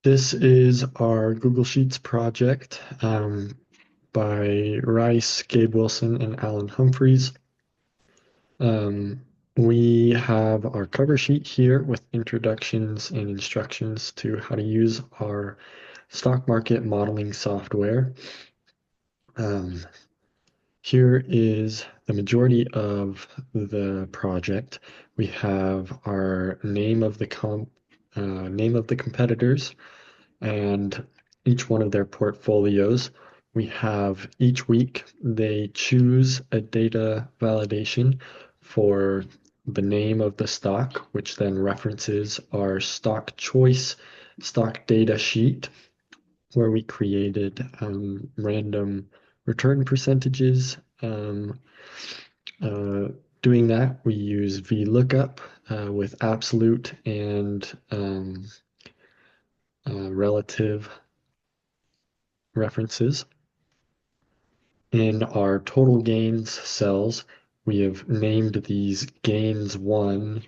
This is our Google Sheets project by Rice, Gabe Wilson, and Alan Humphreys. Um, we have our cover sheet here with introductions and instructions to how to use our stock market modeling software. Um, Here is the majority of the project. We have our name of the competitors, and each one of their portfolios. We have each week they choose a data validation for the name of the stock, which then references our stock choice stock data sheet, where we created random return percentages. Uh, Doing that, we use VLOOKUP with absolute and relative references. In our total gains cells, we have named these gains 1,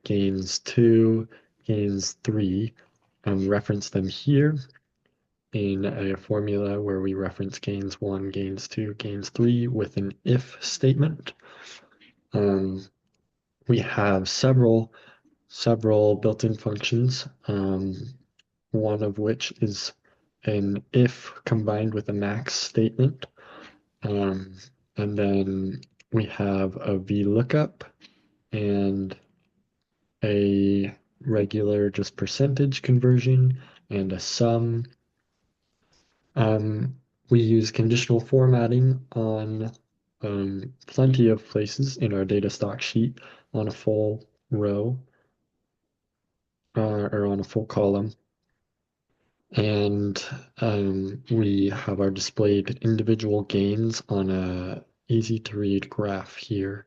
gains 2, gains 3, and reference them here in a formula where we reference gains 1, gains 2, gains 3 with an if statement. We have several built-in functions, one of which is an if combined with a max statement. Um, and then we have a VLOOKUP and a regular just percentage conversion and a sum. We use conditional formatting on plenty of places in our data stock sheet on a full row or on a full column. And we have our displayed individual gains on a easy to read graph here.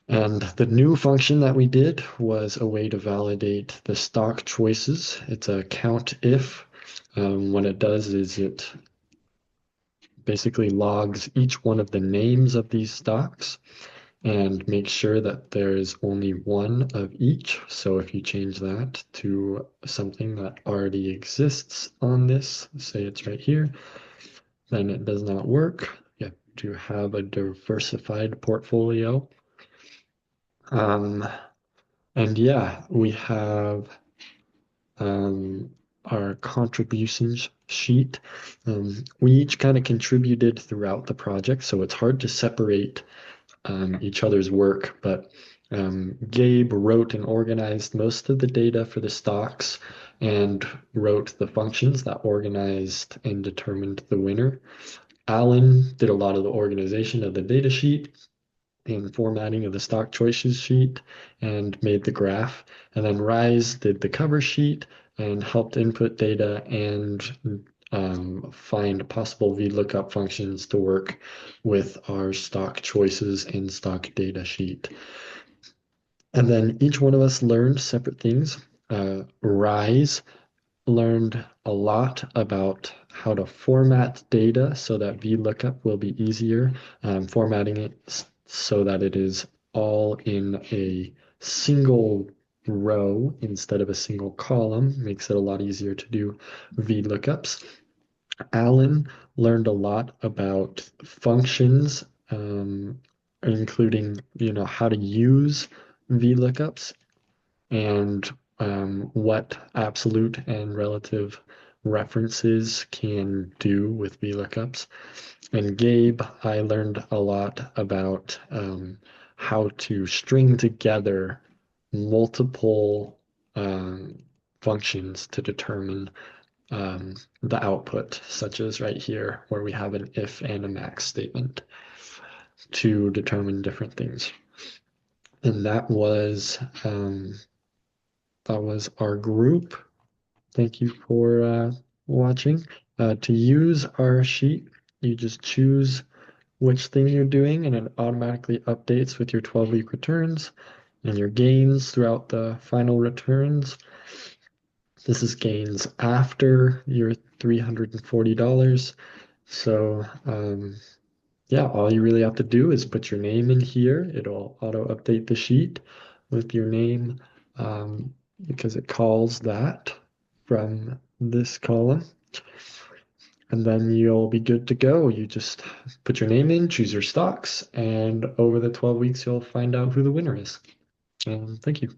And the new function that we did was a way to validate the stock choices. It's a count if. What it does is it basically logs each one of the names of these stocks and makes sure that there is only one of each. So if you change that to something that already exists on this, say it's right here, then it does not work. You have to have a diversified portfolio. And yeah, we have our contributions sheet. We each kind of contributed throughout the project, so it's hard to separate each other's work, but Gabe wrote and organized most of the data for the stocks and wrote the functions that organized and determined the winner. Alan did a lot of the organization of the data sheet and formatting of the stock choices sheet and made the graph. And then Rise did the cover sheet and helped input data and find possible VLOOKUP functions to work with our stock choices and stock data sheet. And then each one of us learned separate things. Rise learned a lot about how to format data so that VLOOKUP will be easier, formatting it so that it is all in a single row instead of a single column, makes it a lot easier to do VLOOKUPs. Alan learned a lot about functions, including how to use VLOOKUPs and what absolute and relative references can do with VLOOKUPs. And Gabe, I learned a lot about how to string together multiple functions to determine the output, such as right here, where we have an if and a max statement to determine different things. And that was our group. Thank you for watching. To use our sheet, you just choose which thing you're doing, and it automatically updates with your 12-week returns and your gains throughout the final returns. This is gains after your $340. So yeah, all you really have to do is put your name in here. It'll auto update the sheet with your name because it calls that. from this column. And then you'll be good to go. You just put your name in, choose your stocks, and over the 12 weeks, you'll find out who the winner is. Thank you.